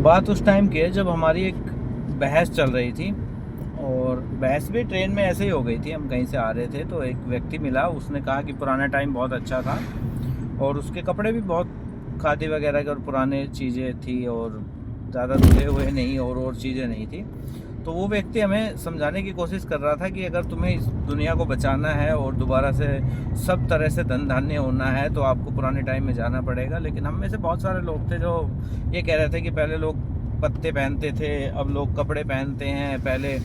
बात उस टाइम की है जब हमारी एक बहस चल रही थी, और बहस भी ट्रेन में ऐसे ही हो गई थी। हम कहीं से आ रहे थे तो एक व्यक्ति मिला, उसने कहा कि पुराना टाइम बहुत अच्छा था और उसके कपड़े भी बहुत खादी वगैरह के और पुराने चीज़ें थी और ज़्यादा धुले हुए नहीं और चीज़ें नहीं थी। तो वो व्यक्ति हमें समझाने की कोशिश कर रहा था कि अगर तुम्हें इस दुनिया को बचाना है और दोबारा से सब तरह से धन धान्य होना है तो आपको पुराने टाइम में जाना पड़ेगा। लेकिन हम में से बहुत सारे लोग थे जो ये कह रहे थे कि पहले लोग पत्ते पहनते थे, अब लोग कपड़े पहनते हैं, पहले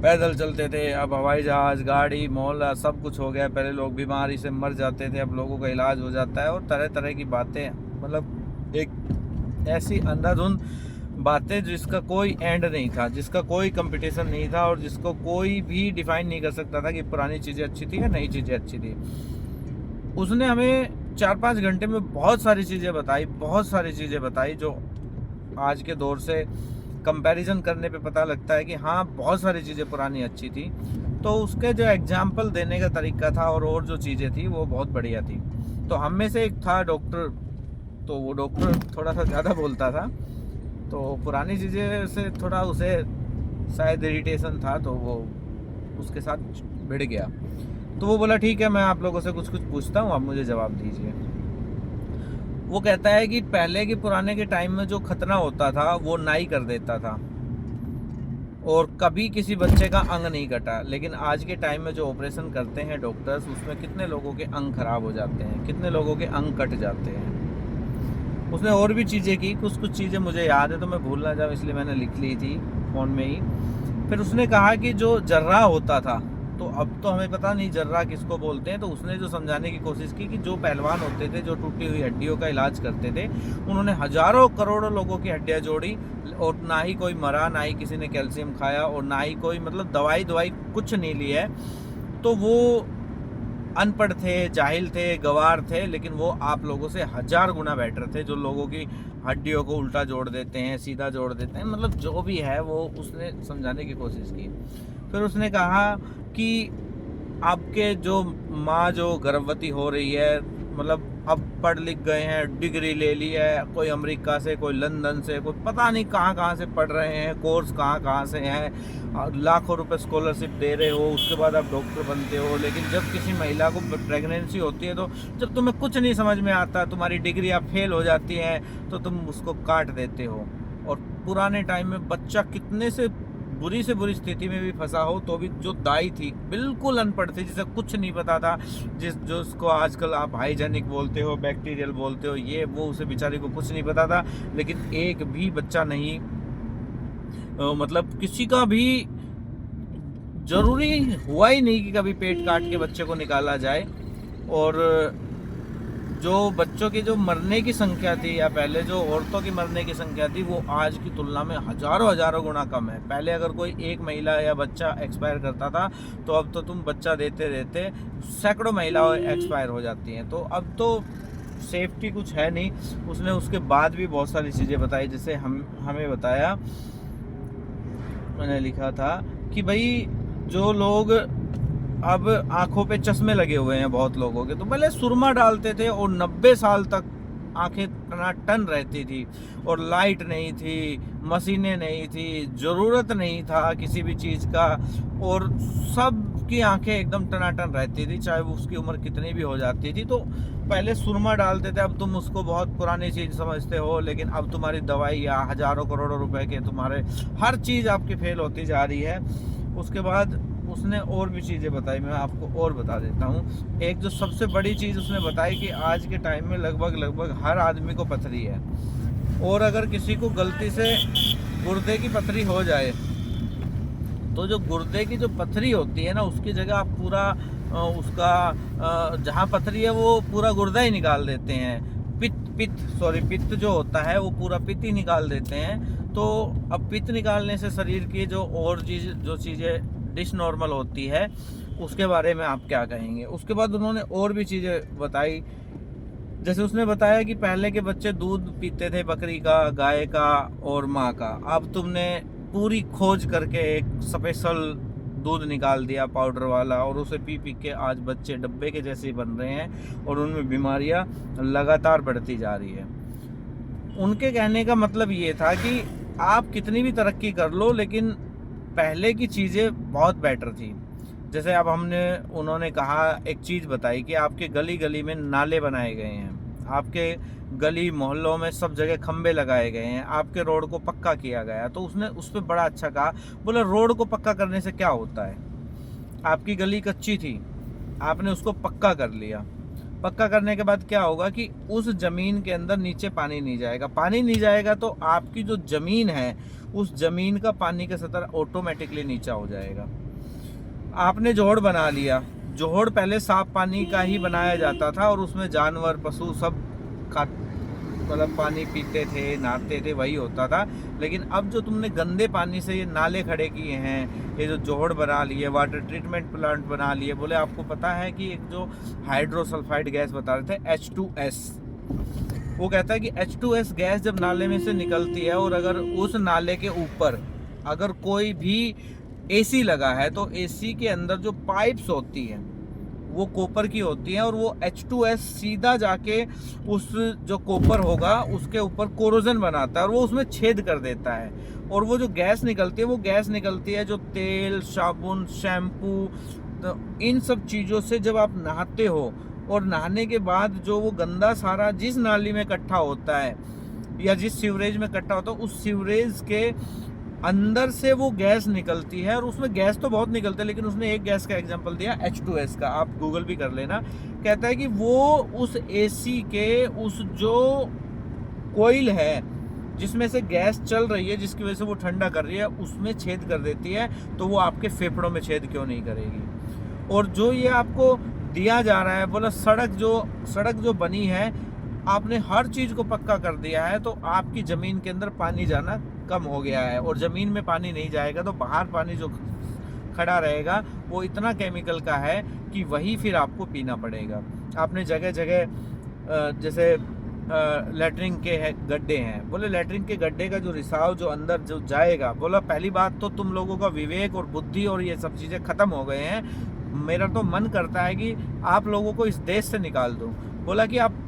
पैदल चलते थे, अब हवाई जहाज़, गाड़ी, मोहल्ला सब कुछ हो गया, पहले लोग बीमारी से मर जाते थे, अब लोगों का इलाज हो जाता है, और तरह तरह की बातें, मतलब एक ऐसी अंधाधुंध बातें जिसका कोई एंड नहीं था, जिसका कोई कंपटीशन नहीं था और जिसको कोई भी डिफाइन नहीं कर सकता था कि पुरानी चीज़ें अच्छी थी या नई चीज़ें अच्छी थी। उसने हमें 4-5 घंटे में बहुत सारी चीज़ें बताई, बहुत सारी चीज़ें बताई जो आज के दौर से कंपैरिजन करने पे पता लगता है कि हाँ, बहुत सारी चीज़ें पुरानी अच्छी थी। तो उसके जो एग्जाम्पल देने का तरीका था और जो चीज़ें थी वो बहुत बढ़िया थी। तो हम में से एक था डॉक्टर, तो वो डॉक्टर थोड़ा सा ज़्यादा बोलता था, तो पुरानी चीज़ें से थोड़ा उसे शायद इरिटेशन था, तो वो उसके साथ भिड़ गया। तो वो बोला ठीक है, मैं आप लोगों से कुछ कुछ पूछता हूँ, आप मुझे जवाब दीजिए। वो कहता है कि पहले के पुराने के टाइम में जो खतना होता था वो नाई कर देता था और कभी किसी बच्चे का अंग नहीं कटा। लेकिन आज के टाइम में जो ऑपरेशन करते हैं डॉक्टर्स, उसमें कितने लोगों के अंग खराब हो जाते हैं, कितने लोगों के अंग कट जाते हैं। उसने और भी चीज़ें की, कुछ कुछ चीज़ें मुझे याद है तो मैं भूल ना जाऊँ इसलिए मैंने लिख ली थी फ़ोन में ही। फिर उसने कहा कि जो जर्रा होता था, तो अब तो हमें पता नहीं जर्रा किसको बोलते हैं, तो उसने जो समझाने की कोशिश की कि जो पहलवान होते थे, जो टूटी हुई हड्डियों का इलाज करते थे, उन्होंने हजारों करोड़ों लोगों की हड्डियाँ जोड़ी और ना ही कोई मरा, ना ही किसी ने कैल्शियम खाया और ना ही कोई मतलब दवाई कुछ नहीं ली है। तो वो अनपढ़ थे, जाहिल थे, गवार थे, लेकिन वो आप लोगों से 1000 गुना बेटर थे, जो लोगों की हड्डियों को उल्टा जोड़ देते हैं, सीधा जोड़ देते हैं, मतलब जो भी है वो उसने समझाने की कोशिश की। फिर उसने कहा कि आपके जो माँ जो गर्भवती हो रही है, मतलब अब पढ़ लिख गए हैं, डिग्री ले ली है, कोई अमेरिका से, कोई लंदन से, कोई पता नहीं कहाँ कहाँ से पढ़ रहे हैं, कोर्स कहाँ कहाँ से हैं, लाखों रुपए स्कॉलरशिप दे रहे हो, उसके बाद आप डॉक्टर बनते हो। लेकिन जब किसी महिला को प्रेगनेंसी होती है, तो जब तुम्हें कुछ नहीं समझ में आता, तुम्हारी डिग्री आप फेल हो जाती है, तो तुम उसको काट देते हो। और पुराने टाइम में बच्चा कितने से बुरी स्थिति में भी फंसा हो तो भी जो दाई थी बिल्कुल अनपढ़ थी, जिसे कुछ नहीं पता था, जो उसको आजकल आप हाइजेनिक बोलते हो, बैक्टीरियल बोलते हो, ये वो, उसे बेचारी को कुछ नहीं पता था। लेकिन एक भी बच्चा नहीं, मतलब किसी का भी जरूरी हुआ ही नहीं कि कभी पेट काट के बच्चे को निकाला जाए। और जो बच्चों की जो मरने की संख्या थी, या पहले जो औरतों की मरने की संख्या थी, वो आज की तुलना में हजारों गुना कम है। पहले अगर कोई एक महिला या बच्चा एक्सपायर करता था, तो अब तो तुम बच्चा देते देते सैकड़ों महिलाएं एक्सपायर हो जाती हैं। तो अब तो सेफ्टी कुछ है नहीं। उसने उसके बाद भी बहुत सारी चीज़ें बताई, जैसे हमें बताया, मैंने लिखा था कि भाई जो लोग अब आंखों पे चश्मे लगे हुए हैं बहुत लोगों के, तो पहले सुरमा डालते थे और 90 साल तक आंखें टनाटन रहती थी, और लाइट नहीं थी, मशीनें नहीं थी, ज़रूरत नहीं था किसी भी चीज़ का, और सब की आंखें एकदम टनाटन रहती थी, चाहे वो उसकी उम्र कितनी भी हो जाती थी। तो पहले सुरमा डालते थे, अब तुम उसको बहुत पुरानी चीज़ समझते हो, लेकिन अब तुम्हारी दवाई या हजारों करोड़ों रुपए के तुम्हारे हर चीज़ आपकी फेल होती जा रही है। उसके बाद उसने और भी चीज़ें बताई, मैं आपको और बता देता हूँ। एक जो सबसे बड़ी चीज़ उसने बताई कि आज के टाइम में लगभग हर आदमी को पथरी है, और अगर किसी को गलती से गुर्दे की पथरी हो जाए, तो जो गुर्दे की जो पथरी होती है ना, उसकी जगह आप पूरा जहाँ पथरी है वो पूरा गुर्दा ही निकाल देते हैं। पित्त जो होता है वो पूरा पित्त ही निकाल देते हैं। तो अब पित्त निकालने से शरीर की जो और चीज़ें डिसनॉर्मल होती है, उसके बारे में आप क्या कहेंगे। उसके बाद उन्होंने और भी चीज़ें बताई, जैसे उसने बताया कि पहले के बच्चे दूध पीते थे, बकरी का, गाय का और माँ का। अब तुमने पूरी खोज करके एक स्पेशल दूध निकाल दिया पाउडर वाला, और उसे पी पी के आज बच्चे डब्बे के जैसे बन रहे हैं और उनमें बीमारियां लगातार बढ़ती जा रही है। उनके कहने का मतलब ये था कि आप कितनी भी तरक्की कर लो, लेकिन पहले की चीज़ें बहुत बेटर थी। जैसे अब उन्होंने कहा, एक चीज़ बताई कि आपके गली गली में नाले बनाए गए हैं, आपके गली मोहल्लों में सब जगह खंबे लगाए गए हैं, आपके रोड को पक्का किया गया है। तो उसने उस पर बड़ा अच्छा कहा, बोला रोड को पक्का करने से क्या होता है, आपकी गली कच्ची थी, आपने उसको पक्का कर लिया। पक्का करने के बाद क्या होगा कि उस ज़मीन के अंदर नीचे पानी नहीं जाएगा। पानी नहीं जाएगा तो आपकी जो ज़मीन है, उस ज़मीन का पानी का स्तर ऑटोमेटिकली नीचा हो जाएगा। आपने जोहड़ बना लिया, जोहड़ पहले साफ पानी का ही बनाया जाता था और उसमें जानवर पशु सब खा मतलब पानी पीते थे, नहाते थे, वही होता था। लेकिन अब जो तुमने गंदे पानी से ये नाले खड़े किए हैं, ये जो जोहड़ बना लिए, वाटर ट्रीटमेंट प्लांट बना लिए, बोले आपको पता है कि एक जो हाइड्रोसल्फाइड गैस बता रहे थे H2S, वो कहता है कि H2S गैस जब नाले में से निकलती है और अगर उस नाले के ऊपर अगर कोई भी एसी लगा है तो एसी के अंदर जो पाइप्स होती हैं वो कॉपर की होती हैं और वो H2S सीधा जाके उस जो कॉपर होगा उसके ऊपर कोरोजन बनाता है और वो उसमें छेद कर देता है। और वो जो गैस निकलती है, वो गैस निकलती है जो तेल, साबुन, शैम्पू, तो इन सब चीज़ों से जब आप नहाते हो और नहाने के बाद जो वो गंदा सारा जिस नाली में इकट्ठा होता है या जिस सीवरेज में इकट्ठा होता है, उस सीवरेज के अंदर से वो गैस निकलती है। और उसमें गैस तो बहुत निकलते हैं, लेकिन उसने एक गैस का एग्जांपल दिया H2S का, आप गूगल भी कर लेना। कहता है कि वो उस एसी के उस जो कोयल है जिसमें से गैस चल रही है, जिसकी वजह से वो ठंडा कर रही है, उसमें छेद कर देती है। तो वो आपके फेफड़ों में छेद क्यों नहीं करेगी। और जो ये आपको दिया जा रहा है, बोला सड़क जो बनी है, आपने हर चीज़ को पक्का कर दिया है तो आपकी ज़मीन के अंदर पानी जाना कम हो गया है। और ज़मीन में पानी नहीं जाएगा तो बाहर पानी जो खड़ा रहेगा वो इतना केमिकल का है कि वही फिर आपको पीना पड़ेगा। आपने जगह जगह जैसे लेटरिन के गड्ढे हैं, बोले लेटरिन के गड्ढे का जो रिसाव जो अंदर जो जाएगा, बोला पहली बात तो तुम लोगों का विवेक और बुद्धि और ये सब चीज़ें ख़त्म हो गए हैं। मेरा तो मन करता है कि आप लोगों को इस देश से निकाल दूँ। बोला कि आप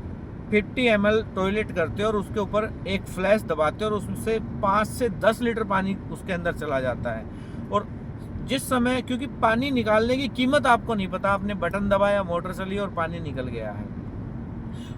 50 ml टॉयलेट करते हो और उसके ऊपर एक फ्लैश दबाते हो और उससे 5 से 10 लीटर पानी उसके अंदर चला जाता है। और जिस समय, क्योंकि पानी निकालने की कीमत आपको नहीं पता, आपने बटन दबाया, मोटर चली और पानी निकल गया है।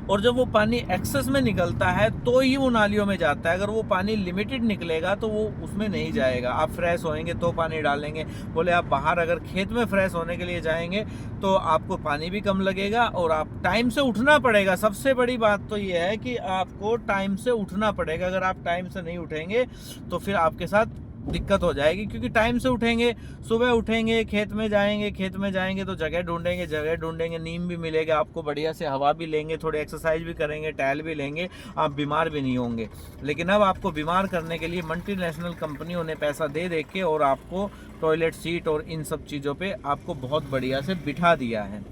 और जब वो पानी एक्सेस में निकलता है तो ही वो नालियों में जाता है। अगर वो पानी लिमिटेड निकलेगा तो वो उसमें नहीं जाएगा। आप फ्रेश होएंगे तो पानी डालेंगे। बोले आप बाहर अगर खेत में फ्रेश होने के लिए जाएंगे तो आपको पानी भी कम लगेगा और आप टाइम से उठना पड़ेगा। सबसे बड़ी बात तो ये है कि आपको टाइम से उठना पड़ेगा। अगर आप टाइम से नहीं उठेंगे तो फिर आपके साथ दिक्कत हो जाएगी, क्योंकि टाइम से उठेंगे, सुबह उठेंगे, खेत में जाएंगे तो जगह ढूंढेंगे, नीम भी मिलेगा आपको, बढ़िया से हवा भी लेंगे, थोड़ी एक्सरसाइज भी करेंगे, टहल भी लेंगे, आप बीमार भी नहीं होंगे। लेकिन अब आपको बीमार करने के लिए मल्टीनेशनल कंपनियों ने पैसा दे के और आपको टॉयलेट सीट और इन सब चीज़ों पे आपको बहुत बढ़िया से बिठा दिया है।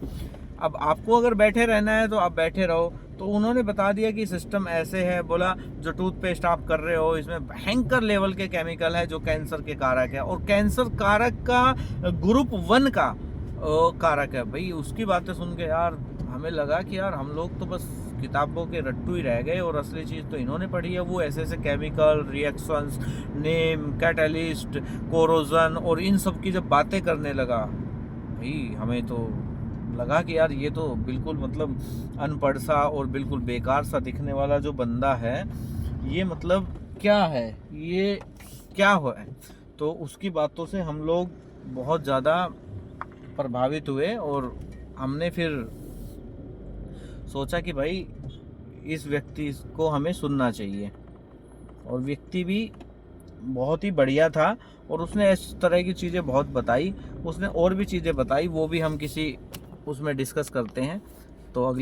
अब आपको अगर बैठे रहना है तो आप बैठे रहो। तो उन्होंने बता दिया कि सिस्टम ऐसे है। बोला जो टूथपेस्ट आप कर रहे हो इसमें भयंकर लेवल के केमिकल है जो कैंसर के कारक है, और कैंसर कारक का ग्रुप 1 का कारक है। भाई उसकी बातें सुन के यार हमें लगा कि यार हम लोग तो बस किताबों के रट्टू ही रह गए और असली चीज़ तो इन्होंने पढ़ी है। वो ऐसे chemical reactions, name, catalyst, corrosion और इन सब की जब बातें करने लगा, भाई हमें तो लगा कि यार ये तो बिल्कुल मतलब अनपढ़ सा और बिल्कुल बेकार सा दिखने वाला जो बंदा है, ये मतलब क्या है, ये क्या हो है। तो उसकी बातों से हम लोग बहुत ज़्यादा प्रभावित हुए और हमने फिर सोचा कि भाई इस व्यक्ति को हमें सुनना चाहिए। और व्यक्ति भी बहुत ही बढ़िया था और उसने इस तरह की चीज़ें बहुत बताई। उसने और भी चीज़ें बताई, वो भी हम किसी उसमें डिस्कस करते हैं। तो अगली